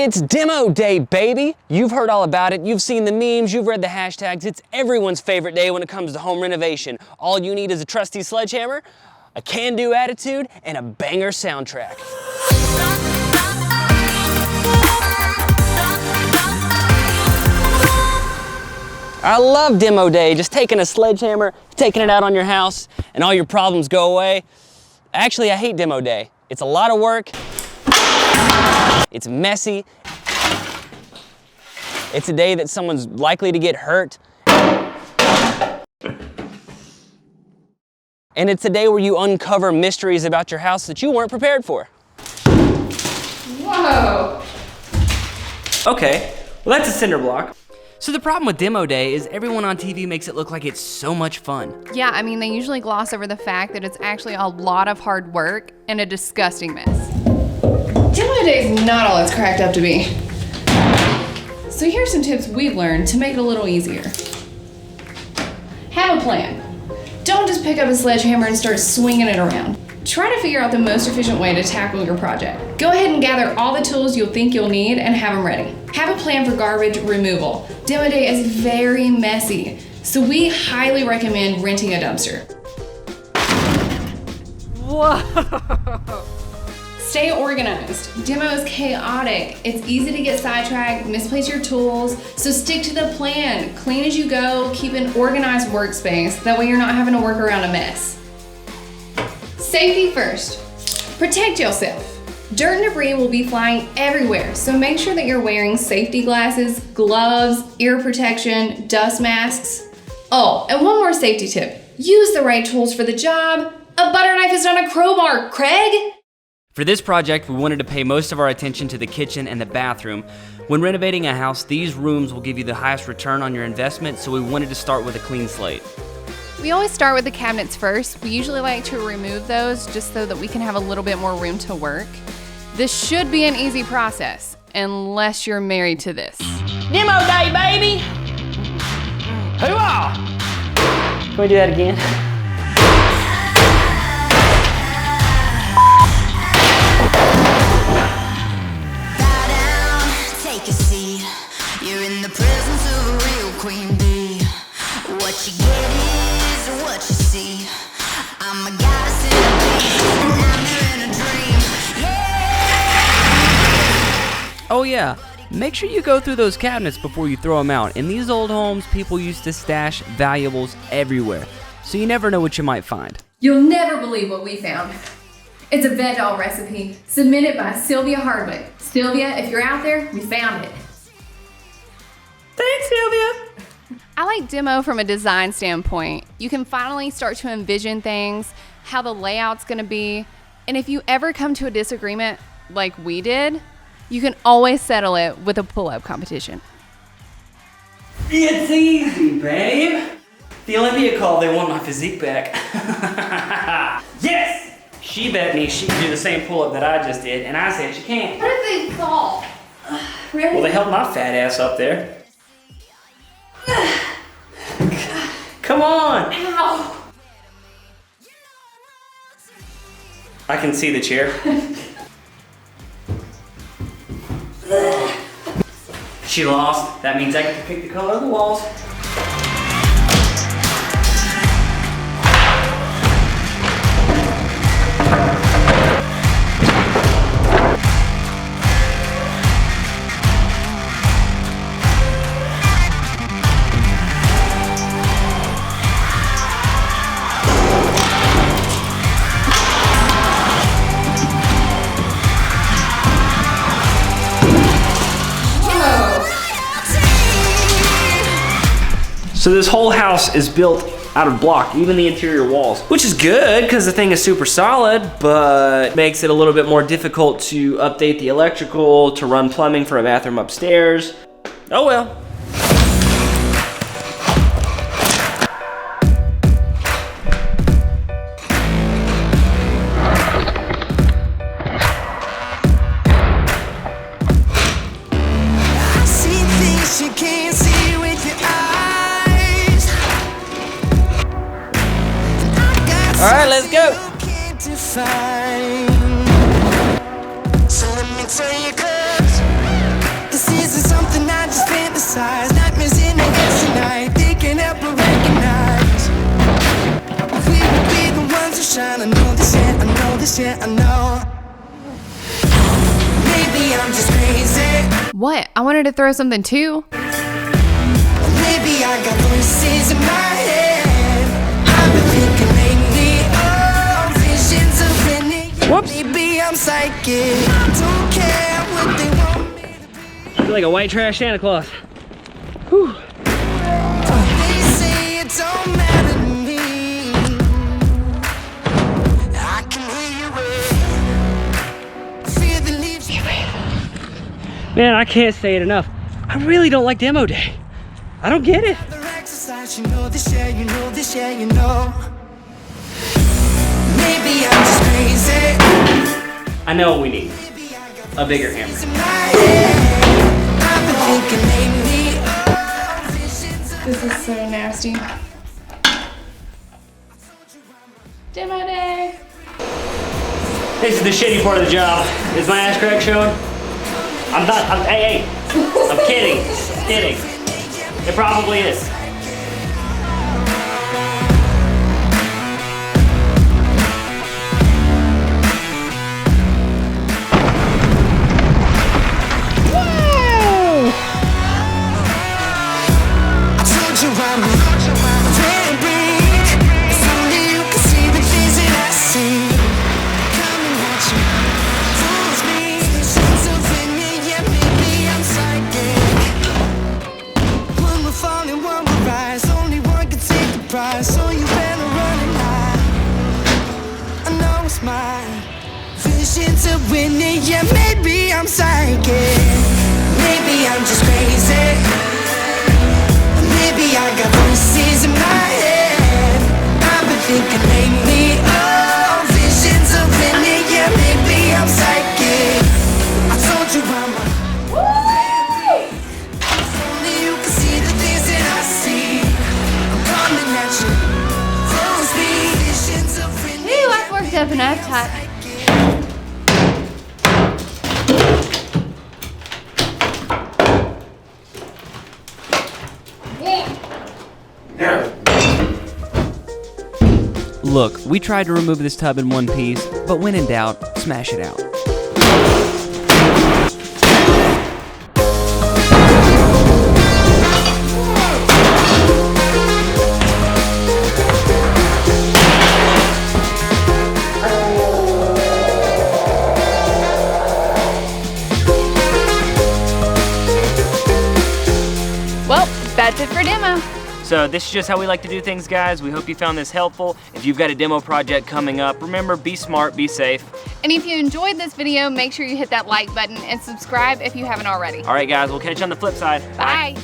It's demo day, baby! You've heard all about it, you've seen the memes, you've read the hashtags. It's everyone's favorite day when it comes to home renovation. All you need is a trusty sledgehammer, a can-do attitude, and a banger soundtrack. I love demo day, just taking a sledgehammer, taking it out on your house, and all your problems go away. Actually, I hate demo day. It's a lot of work. It's messy. It's a day that someone's likely to get hurt. And it's a day where you uncover mysteries about your house that you weren't prepared for. Whoa! Okay, well that's a cinder block. So the problem with demo day is everyone on TV makes it look like it's so much fun. Yeah, I mean, they usually gloss over the fact that it's actually a lot of hard work and a disgusting mess. Demo day is not all it's cracked up to be. So here's some tips we've learned to make it a little easier. Have a plan. Don't just pick up a sledgehammer and start swinging it around. Try to figure out the most efficient way to tackle your project. Go ahead and gather all the tools you'll think you'll need and have them ready. Have a plan for garbage removal. Demo day is very messy, so we highly recommend renting a dumpster. Whoa! Stay organized. Demo is chaotic. It's easy to get sidetracked, misplace your tools, so stick to the plan. Clean as you go, keep an organized workspace. That way you're not having to work around a mess. Safety first. Protect yourself. Dirt and debris will be flying everywhere, so make sure that you're wearing safety glasses, gloves, ear protection, dust masks. Oh, and one more safety tip. Use the right tools for the job. A butter knife is not a crowbar, Craig! For this project, we wanted to pay most of our attention to the kitchen and the bathroom. When renovating a house, these rooms will give you the highest return on your investment, so we wanted to start with a clean slate. We always start with the cabinets first. We usually like to remove those just so that we can have a little bit more room to work. This should be an easy process, unless you're married to this. Demo day, baby! Hoorah! Can we do that again? Take a seat. You're in the presence of a real queen bee. What you get is what you see. I'm a goddess in a dream, and I'm here in a dream. Yeah. Oh yeah, make sure you go through those cabinets before you throw them out. In these old homes, people used to stash valuables everywhere, so you never know what you might find. You'll never believe what we found. It's a veg doll recipe submitted by Sylvia Hardwick. Sylvia, if you're out there, we found it. Thanks, Sylvia! I like demo from a design standpoint. You can finally start to envision things, how the layout's gonna be, and if you ever come to a disagreement like we did, you can always settle it with a pull-up competition. It's easy, babe. The Olympia called, they want my physique back. Yes! She bet me she could do the same pull-up that I just did, and I said she can't. What if they fall? Really? Well, they held my fat ass up there. Come on! Ow! I can see the chair. She lost. That means I get to pick the color of the walls. So this whole house is built out of block, even the interior walls, which is good because the thing is super solid, but makes it a little bit more difficult to update the electrical, to run plumbing for a bathroom upstairs. Oh well. I see things you can't see with your eyes. All right, let's go. So let me tell you, 'cause this, yeah, I know. Maybe I'm just crazy. What? I wanted to throw something too. Maybe I got voices in my head. I've been thinking lately, oh, visions of winning. Whoops. Maybe I'm psychic. Don't care what they want me to be. I feel like a white trash Santa Claus. Whew. They say it don't matter to me. I can hear you. Feel the leaves. Man, I can't say it enough. I really don't like demo day. I don't get it. Other exercise, you know this, yeah, you know this, yeah, you know. Maybe I'm just crazy. I know what we need. A bigger hammer. In my head, I've been thinking lately, oh, visions of This is so nasty. Demo day. This is the shitty part of the job. Is my ass crack showing? Hey, I'm kidding. Kidding. It probably is. I told you I'm very big. If only you could see the things that I see. Coming at you, fools me. Visions of winning, yeah, maybe I'm psychic. One will fall and one will rise. Only one can take the prize, so you better run and hide. I know it's mine. Visions of winning, yeah, maybe I'm psychic. Maybe I'm just crazy. Maybe I got voices in my head. I've been thinking lately, oh, visions of winning, yeah, maybe I'm psychic. I told you I'm a if only you could see the things that I see. I'm coming at you, those be visions of winning. Ooh, I've worked up an appetite. Look, we tried to remove this tub in one piece, but when in doubt, smash it out. Well, that's it for demo. So this is just how we like to do things, guys. We hope you found this helpful. If you've got a demo project coming up, remember, be smart, be safe. And if you enjoyed this video, make sure you hit that like button and subscribe if you haven't already. All right, guys, we'll catch you on the flip side. Bye.